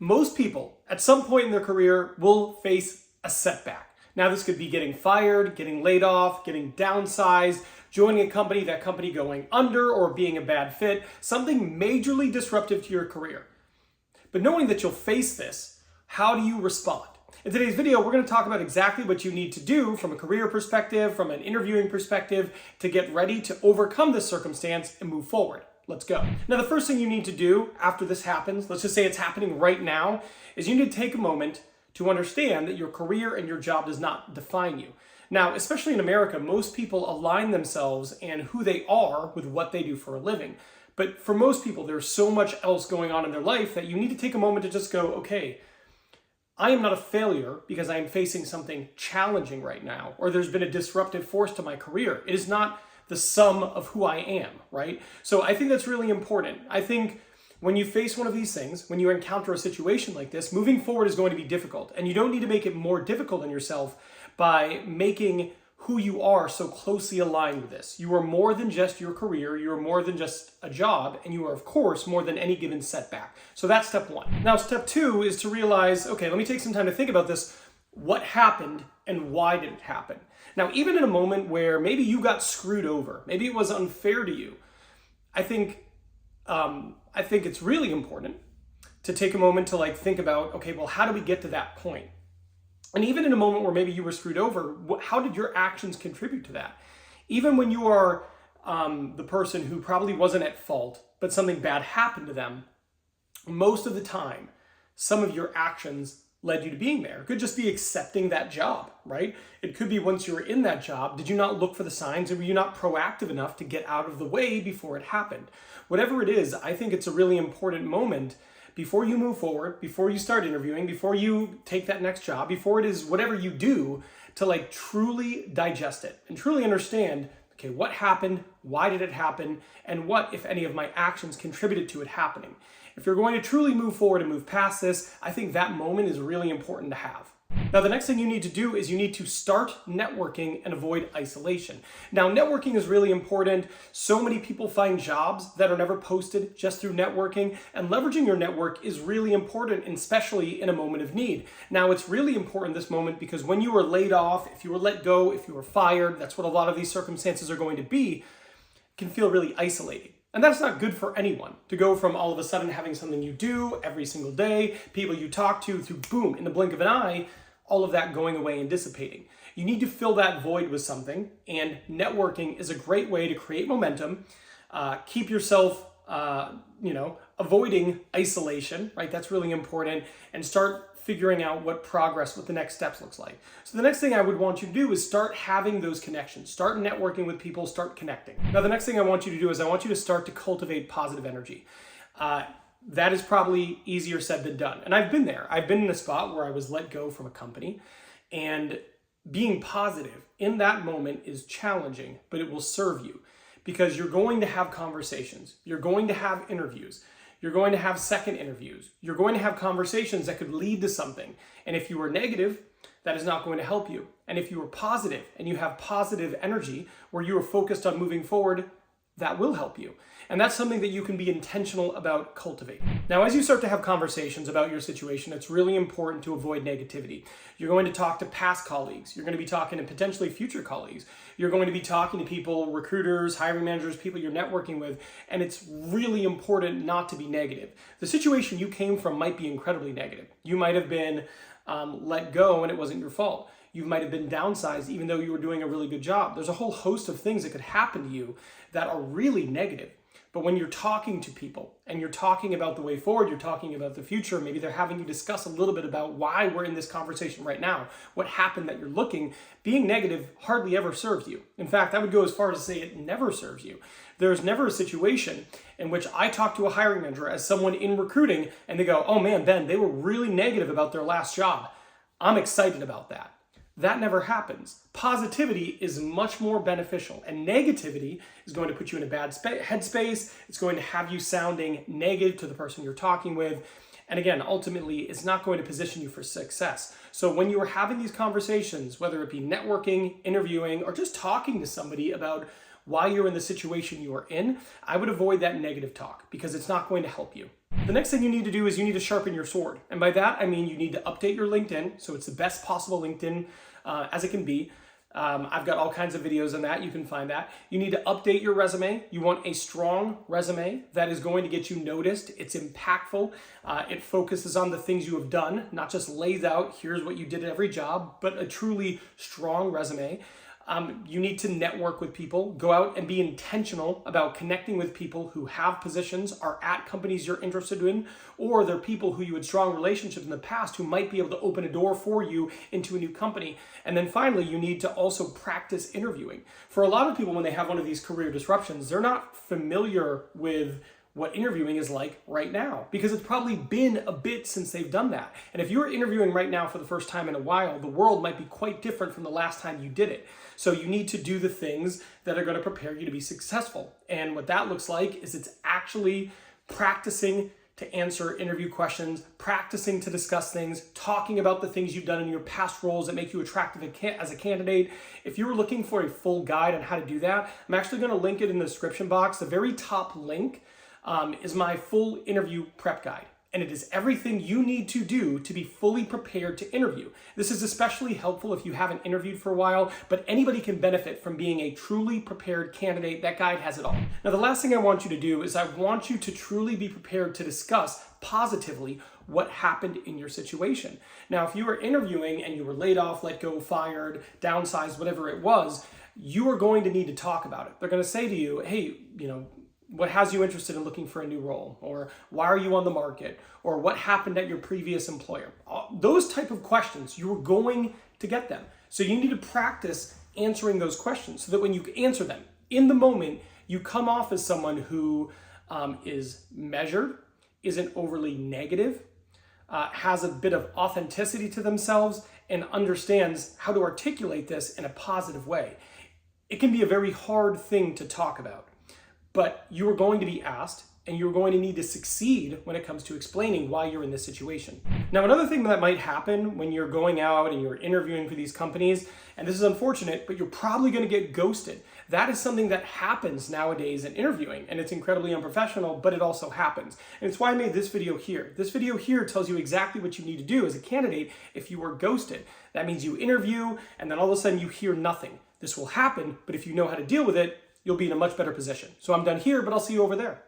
Most people at some point in their career will face a setback. Now this could be getting fired, getting laid off, getting downsized, joining a company, that company going under, or being a bad fit, something majorly disruptive to your career. But knowing that you'll face this, how do you respond? In today's video, we're going to talk about exactly what you need to do from a career perspective, from an interviewing perspective, to get ready to overcome this circumstance and move forward. Let's go. Now, the first thing you need to do after this happens, let's just say it's happening right now, is you need to take a moment to understand that your career and your job does not define you. Now, especially in America, most people align themselves and who they are with what they do for a living. But for most people, there's so much else going on in their life that you need to take a moment to just go, okay, I am not a failure because I am facing something challenging right now, or there's been a disruptive force to my career. It is not the sum of who I am, right? So I think that's really important. I think when you face one of these things, when you encounter a situation like this, moving forward is going to be difficult. And you don't need to make it more difficult on yourself by making who you are so closely aligned with this. You are more than just your career, you are more than just a job, and you are, of course, more than any given setback. So that's step one. Now, step two is to realize, okay, let me take some time to think about this. What happened and why did it happen? Now, even in a moment where maybe you got screwed over, maybe it was unfair to you, I think it's really important to take a moment to think about, okay, well, how do we get to that point? And even in a moment where maybe you were screwed over, how did your actions contribute to that? Even when you are the person who probably wasn't at fault, but something bad happened to them, most of the time, some of your actions led you to being there. It could just be accepting that job, right? It could be once you were in that job, did you not look for the signs, or were you not proactive enough to get out of the way before it happened? Whatever it is, I think it's a really important moment before you move forward, before you start interviewing, before you take that next job, before it is whatever you do, to truly digest it and truly understand, okay, what happened, why did it happen, and what, if any, of my actions contributed to it happening. If you're going to truly move forward and move past this, I think that moment is really important to have. Now, the next thing you need to do is you need to start networking and avoid isolation. Now, networking is really important. So many people find jobs that are never posted just through networking, and leveraging your network is really important, especially in a moment of need. Now, it's really important this moment because when you were laid off, if you were let go, if you were fired, that's what a lot of these circumstances are going to be, it can feel really isolating. And that's not good for anyone, to go from all of a sudden having something you do every single day, people you talk to, boom, in the blink of an eye, all of that going away and dissipating. You need to fill that void with something, and networking is a great way to create momentum, keep yourself, avoiding isolation, right? That's really important, and start figuring out what the next steps looks like. So the next thing I would want you to do is start having those connections, start networking with people, start connecting. Now, the next thing I want you to do is I want you to start to cultivate positive energy. That is probably easier said than done. And I've been there. I've been in a spot where I was let go from a company, and being positive in that moment is challenging, but it will serve you because you're going to have conversations. You're going to have interviews. You're going to have second interviews. You're going to have conversations that could lead to something. And if you are negative, that is not going to help you. And if you are positive and you have positive energy where you are focused on moving forward, that will help you. And that's something that you can be intentional about cultivating. Now, as you start to have conversations about your situation, it's really important to avoid negativity. You're going to talk to past colleagues. You're going to be talking to potentially future colleagues. You're going to be talking to people, recruiters, hiring managers, people you're networking with, and it's really important not to be negative. The situation you came from might be incredibly negative. You might have been let go and it wasn't your fault. You might have been downsized even though you were doing a really good job. There's a whole host of things that could happen to you that are really negative. But when you're talking to people and you're talking about the way forward, you're talking about the future, maybe they're having you discuss a little bit about why we're in this conversation right now, what happened that you're looking, being negative hardly ever serves you. In fact, I would go as far as to say it never serves you. There's never a situation in which I talk to a hiring manager as someone in recruiting and they go, oh man, Ben, they were really negative about their last job. I'm excited about that. That never happens. Positivity is much more beneficial, and negativity is going to put you in a bad headspace. It's going to have you sounding negative to the person you're talking with. And again, ultimately, it's not going to position you for success. So when you are having these conversations, whether it be networking, interviewing, or just talking to somebody about why you're in the situation you are in, I would avoid that negative talk because it's not going to help you. The next thing you need to do is you need to sharpen your sword. And by that, I mean you need to update your LinkedIn so it's the best possible LinkedIn as it can be. I've got all kinds of videos on that. You can find that. You need to update your resume. You want a strong resume that is going to get you noticed. It's impactful. It focuses on the things you have done, not just lays out, here's what you did at every job, but a truly strong resume. You need to network with people, go out and be intentional about connecting with people who have positions, are at companies you're interested in, or they're people who you had strong relationships in the past who might be able to open a door for you into a new company. And then finally, you need to also practice interviewing. For a lot of people, when they have one of these career disruptions, they're not familiar with what interviewing is like right now because it's probably been a bit since they've done that. And if you're interviewing right now for the first time in a while, the world might be quite different from the last time you did it. So you need to do the things that are going to prepare you to be successful. And what that looks like is it's actually practicing to answer interview questions, practicing to discuss things, talking about the things you've done in your past roles that make you attractive as a candidate. If you were looking for a full guide on how to do that, I'm actually going to link it in the description box. The very top link is my full interview prep guide. And it is everything you need to do to be fully prepared to interview. This is especially helpful if you haven't interviewed for a while, but anybody can benefit from being a truly prepared candidate. That guide has it all. Now, the last thing I want you to do is I want you to truly be prepared to discuss positively what happened in your situation. Now, if you were interviewing and you were laid off, let go, fired, downsized, whatever it was, you are going to need to talk about it. They're going to say to you, hey, what has you interested in looking for a new role? Or why are you on the market? Or what happened at your previous employer? Those type of questions, you're going to get them. So you need to practice answering those questions so that when you answer them in the moment, you come off as someone who is measured, isn't overly negative, has a bit of authenticity to themselves, and understands how to articulate this in a positive way. It can be a very hard thing to talk about. But you are going to be asked, and you're going to need to succeed when it comes to explaining why you're in this situation. Now, another thing that might happen when you're going out and you're interviewing for these companies, and this is unfortunate, but you're probably going to get ghosted. That is something that happens nowadays in interviewing, and it's incredibly unprofessional, but it also happens. And it's why I made this video here. This video here tells you exactly what you need to do as a candidate if you are ghosted. That means you interview, and then all of a sudden you hear nothing. This will happen, but if you know how to deal with it, you'll be in a much better position. So I'm done here, but I'll see you over there.